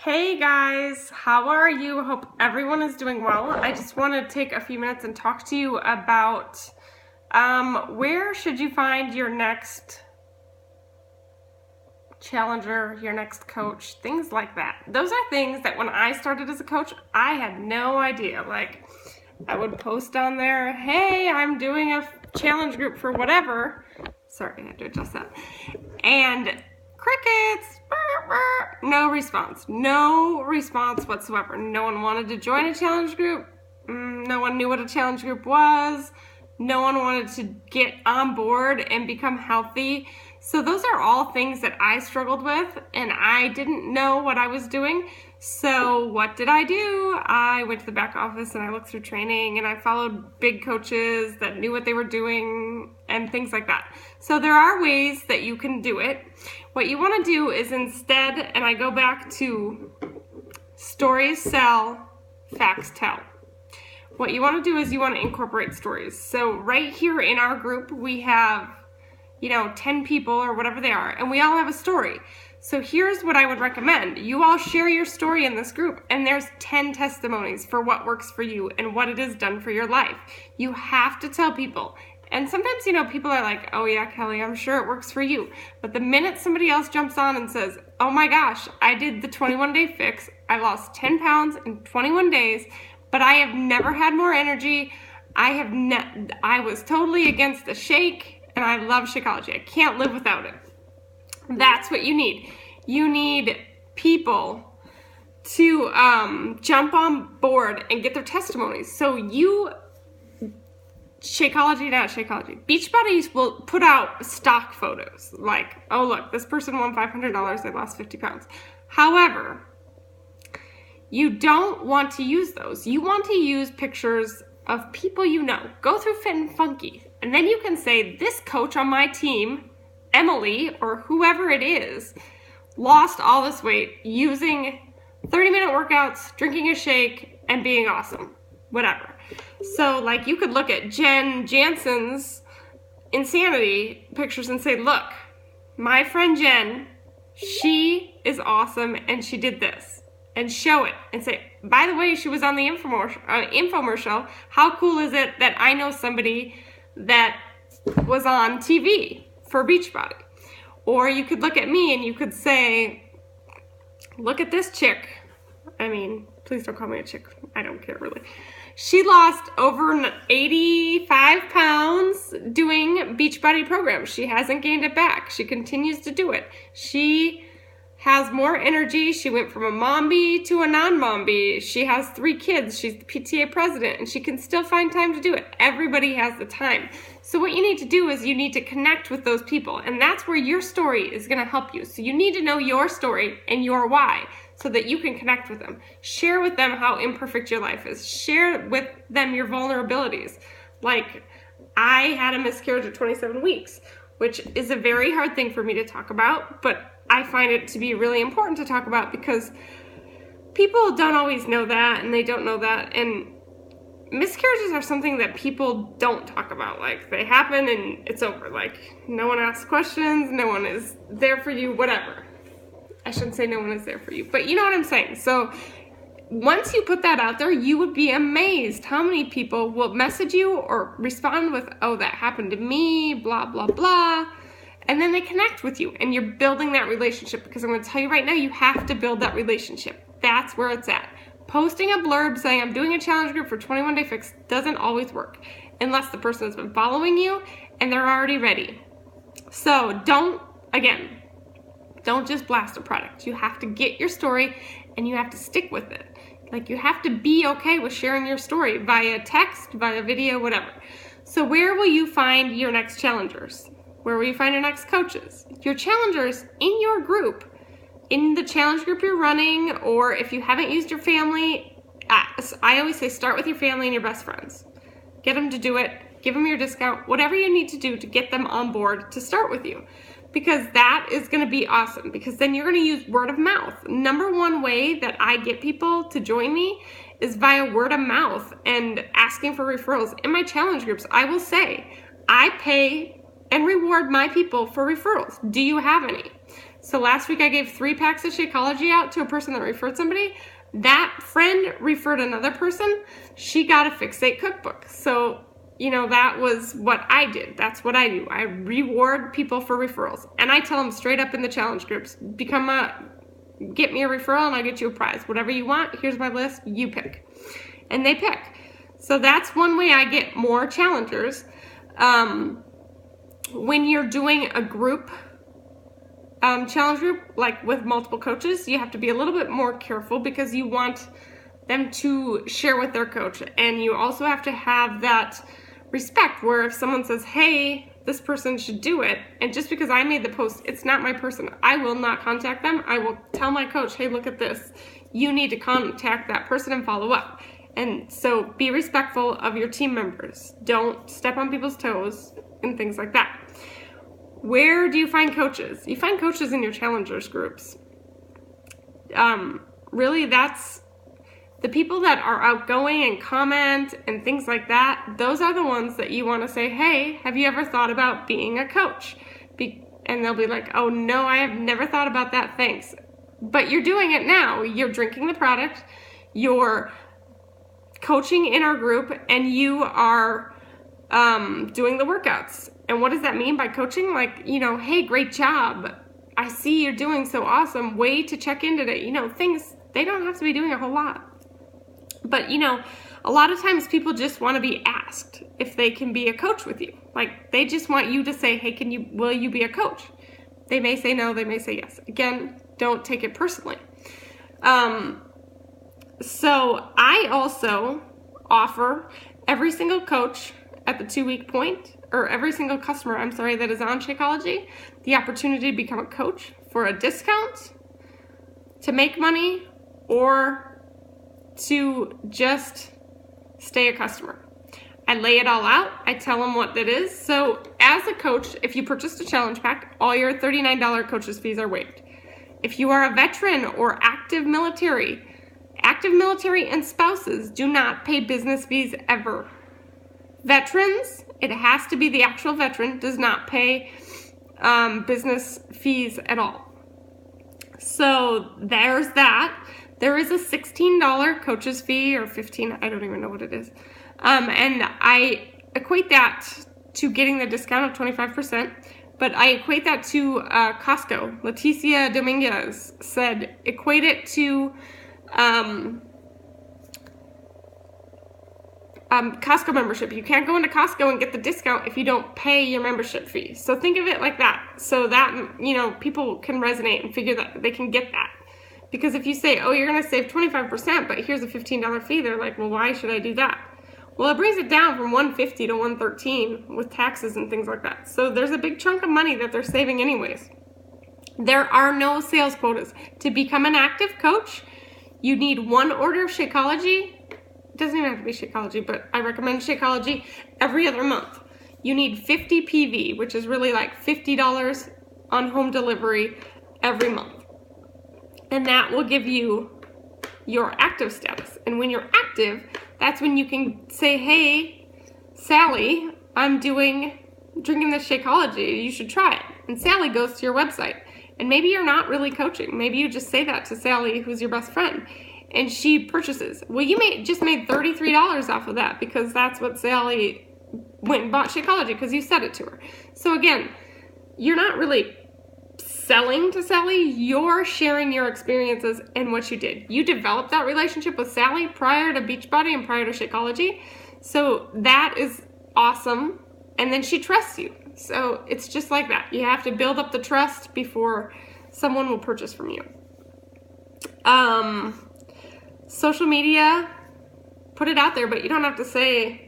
Hey guys, how are you? Hope everyone is doing well. I just want to take a few minutes and talk to you about where should you find your next challenger, your next coach, things like that. Those are things that when I started as a coach, I had no idea. Like, I would post on there, hey, I'm doing a challenge group for whatever. Sorry, I had to adjust that. And crickets, no response whatsoever. No one wanted to join a challenge group. No one knew what a challenge group was. No one wanted to get on board and become healthy. So those are all things that I struggled with, and I didn't know what I was doing. So what did I do? I went to the back office and I looked through training and I followed big coaches that knew what they were doing and things like that. So there are ways that you can do it. What you want to do is instead, and I go back to stories sell, facts tell. What you want to do is you want to incorporate stories. So right here in our group, we have 10 people or whatever they are, and we all have a story. So here's what I would recommend. You all share your story in this group, and there's 10 testimonies for what works for you and what it has done for your life. You have to tell people. And sometimes, people are like, oh yeah, Kelly, I'm sure it works for you. But the minute somebody else jumps on and says, oh my gosh, I did the 21-day fix. I lost 10 pounds in 21 days, but I have never had more energy. I was totally against the shake. And I love Shakeology. I can't live without it. That's what you need. You need people to jump on board and get their testimonies. So Beachbody will put out stock photos like, oh look, this person won $500, they lost 50 pounds. However, you don't want to use those. You want to use pictures of people you know. Go through Fit and Funky. And then you can say, this coach on my team, Emily, or whoever it is, lost all this weight using 30-minute workouts, drinking a shake, and being awesome. Whatever. So, like, you could look at Jen Jansen's Insanity pictures and say, look, my friend Jen, she is awesome, and she did this. And show it and say, by the way, she was on the infomercial. How cool is it that I know somebody that was on TV for Beachbody? Or you could look at me and you could say, look at this chick. I mean, please don't call me a chick. I don't care really. She lost over 85 pounds doing Beachbody programs. She hasn't gained it back. She continues to do it. She has more energy. She went from a mom-bee to a non-mom-bee. She has 3 kids. She's the PTA president, and she can still find time to do it. Everybody has the time. So what you need to do is you need to connect with those people, and that's where your story is going to help you. So you need to know your story and your why so that you can connect with them. Share with them how imperfect your life is. Share with them your vulnerabilities. Like, I had a miscarriage at 27 weeks, which is a very hard thing for me to talk about, but I find it to be really important to talk about because people don't always know that, and they don't know that. And miscarriages are something that people don't talk about. Like, they happen and it's over. Like, no one asks questions, no one is there for you, whatever. I shouldn't say no one is there for you, but you know what I'm saying. So once you put that out there, you would be amazed how many people will message you or respond with, oh, that happened to me, blah, blah, blah. And then they connect with you, and you're building that relationship, because I'm going to tell you right now, you have to build that relationship. That's where it's at. Posting a blurb saying I'm doing a challenge group for 21-day fix doesn't always work unless the person has been following you and they're already ready. So don't just blast a product. You have to get your story and you have to stick with it. Like, you have to be okay with sharing your story via text, via video, whatever. So where will you find your next challengers? Where will you find your next coaches? Your challengers in your group, in the challenge group you're running, or if you haven't used your family, I always say start with your family and your best friends. Get them to do it, give them your discount, whatever you need to do to get them on board to start with you. Because that is going to be awesome, because then you're going to use word of mouth. Number one way that I get people to join me is via word of mouth and asking for referrals. In my challenge groups, I will say, I pay and reward my people for referrals. Do you have any? So last week I gave 3 packs of Shakeology out to a person that referred somebody. That friend referred another person. She got a Fixate cookbook. So, that was what I did. That's what I do. I reward people for referrals. And I tell them straight up in the challenge groups, get me a referral and I'll get you a prize. Whatever you want, here's my list, you pick. And they pick. So that's one way I get more challengers. When you're doing a group challenge group, like with multiple coaches, you have to be a little bit more careful because you want them to share with their coach. And you also have to have that respect where if someone says, hey, this person should do it, and just because I made the post, it's not my person, I will not contact them. I will tell my coach, hey, look at this. You need to contact that person and follow up. And so be respectful of your team members. Don't step on people's toes and things like that. Where do you find coaches? You find coaches in your challengers groups. Really, that's the people that are outgoing and comment and things like that. Those are the ones that you want to say, hey, have you ever thought about being a coach? And they'll be like, oh no, I have never thought about that, thanks. But you're doing it now. You're drinking the product, you're coaching in our group, and you are doing the workouts. And what does that mean by coaching? Like, hey, great job. I see you're doing so awesome. Way to check in today. Things, they don't have to be doing a whole lot. But, a lot of times people just want to be asked if they can be a coach with you. Like, they just want you to say, hey, will you be a coach? They may say no, they may say yes. Again, don't take it personally. So I also offer every single coach at the 2-week point, or every single customer, that is on Shakeology, the opportunity to become a coach for a discount, to make money, or to just stay a customer. I lay it all out. I tell them what it is. So as a coach, if you purchased a challenge pack, all your $39 coaches fees are waived. If you are a veteran or active military and spouses do not pay business fees ever. Veterans, it has to be the actual veteran, does not pay business fees at all. So there's that. There is a $16 coach's fee, or $15, I don't even know what it is. And I equate that to getting the discount of 25%, but I equate that to Costco. Leticia Dominguez said, equate it to Costco membership. You can't go into Costco and get the discount if you don't pay your membership fee. So think of it like that, so that people can resonate and figure that they can get that. Because if you say, oh, you're going to save 25%, but here's a $15 fee, they're like, well, why should I do that? Well, it brings it down from $150 to $113 with taxes and things like that. So there's a big chunk of money that they're saving anyways. There are no sales quotas. To become an active coach, you need 1 order of Shakeology. It doesn't even have to be Shakeology, but I recommend Shakeology every other month. You need 50 PV, which is really like $50 on home delivery every month. And that will give you your active status. And when you're active, that's when you can say, hey, Sally, I'm drinking this Shakeology. You should try it. And Sally goes to your website. And maybe you're not really coaching. Maybe you just say that to Sally, who's your best friend, and she purchases. Well, you just made $33 off of that because that's what Sally went and bought Shakeology because you said it to her. So again, you're not really selling to Sally, you're sharing your experiences and what you did. You developed that relationship with Sally prior to Beachbody and prior to Shakeology. So that is awesome. And then she trusts you. So it's just like that. You have to build up the trust before someone will purchase from you. Social media, put it out there, but you don't have to say,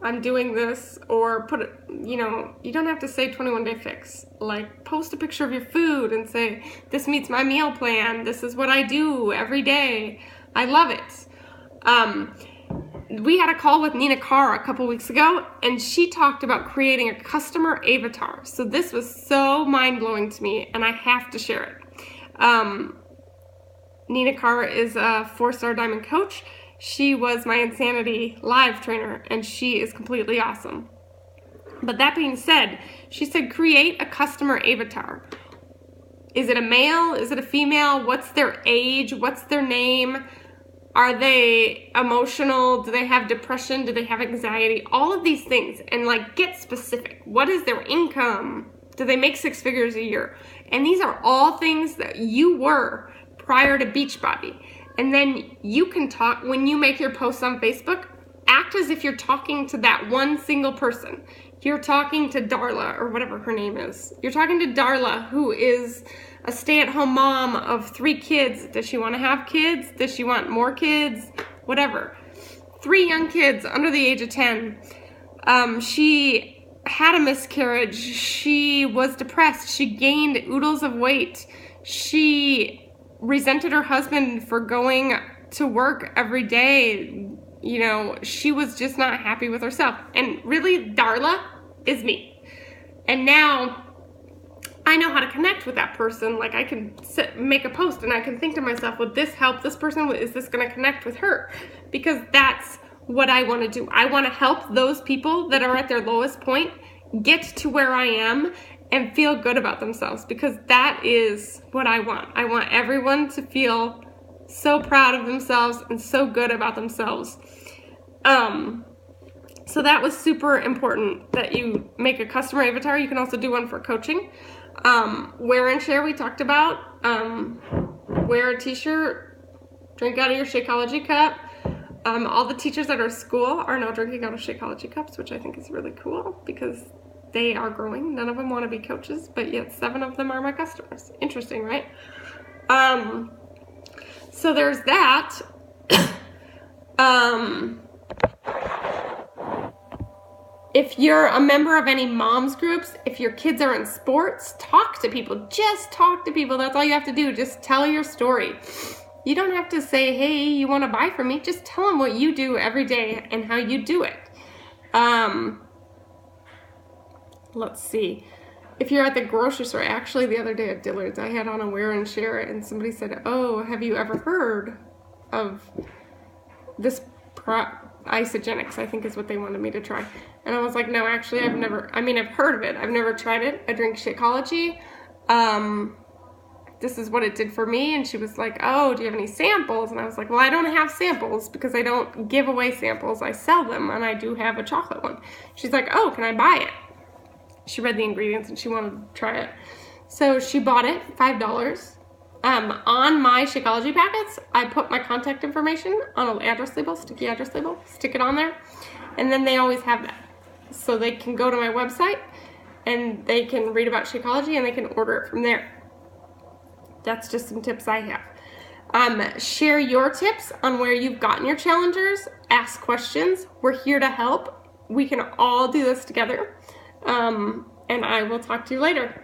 I'm doing this, or put it, you don't have to say 21-day fix. Like, post a picture of your food and say, this meets my meal plan. This is what I do every day. I love it. We had a call with Nina Carr a couple weeks ago, and she talked about creating a customer avatar. So this was so mind-blowing to me, and I have to share it. Nina Carr is a 4-star diamond coach. She was my Insanity Live trainer, and she is completely awesome. But that being said, she said create a customer avatar. Is it a male? Is it a female? What's their age? What's their name? Are they emotional? Do they have depression? Do they have anxiety? All of these things. And like, get specific. What is their income? Do they make 6 figures a year? And these are all things that you were prior to Beachbody. And then you can talk, when you make your posts on Facebook, act as if you're talking to that one single person. You're talking to Darla, or whatever her name is. You're talking to Darla, who is a stay-at-home mom of 3 kids. Does she want to have kids? Does she want more kids? Whatever. 3 young kids under the age of 10. She had a miscarriage. She was depressed. She gained oodles of weight. She resented her husband for going to work every day. You know, she was just not happy with herself. And really, Darla is me. And now I know how to connect with that person. Like, I can make a post and I can think to myself, would this help this person? Is this going to connect with her? Because that's what I want to do. I want to help those people that are at their lowest point get to where I am and feel good about themselves, because that is what I want. I want everyone to feel so proud of themselves and so good about themselves. So that was super important that you make a customer avatar. You can also do one for coaching. Wear and share, we talked about. Wear a t-shirt, drink out of your Shakeology cup. All the teachers at our school are now drinking out of Shakeology cups, which I think is really cool because they are growing. None of them want to be coaches, but yet 7 of them are my customers. Interesting, right? So there's that. If you're a member of any moms groups, if your kids are in sports, talk to people. Just talk to people. That's all you have to do. Just tell your story. You don't have to say, hey, you want to buy from me? Just tell them what you do every day and how you do it. Let's see. If you're at the grocery store, actually the other day at Dillard's, I had on a wear and share, and somebody said, oh, have you ever heard of this Isagenix, I think is what they wanted me to try. And I was like, no, actually, I've heard of it. I've never tried it. I drink Shakeology. This is what it did for me. And she was like, oh, do you have any samples? And I was like, well, I don't have samples because I don't give away samples. I sell them, and I do have a chocolate one. She's like, oh, can I buy it? She read the ingredients and she wanted to try it. So she bought it, $5. On my Shakeology packets, I put my contact information on an address label, sticky address label, stick it on there, and then they always have that. So they can go to my website and they can read about Shakeology and they can order it from there. That's just some tips I have. Share your tips on where you've gotten your challengers. Ask questions. We're here to help. We can all do this together. And I will talk to you later.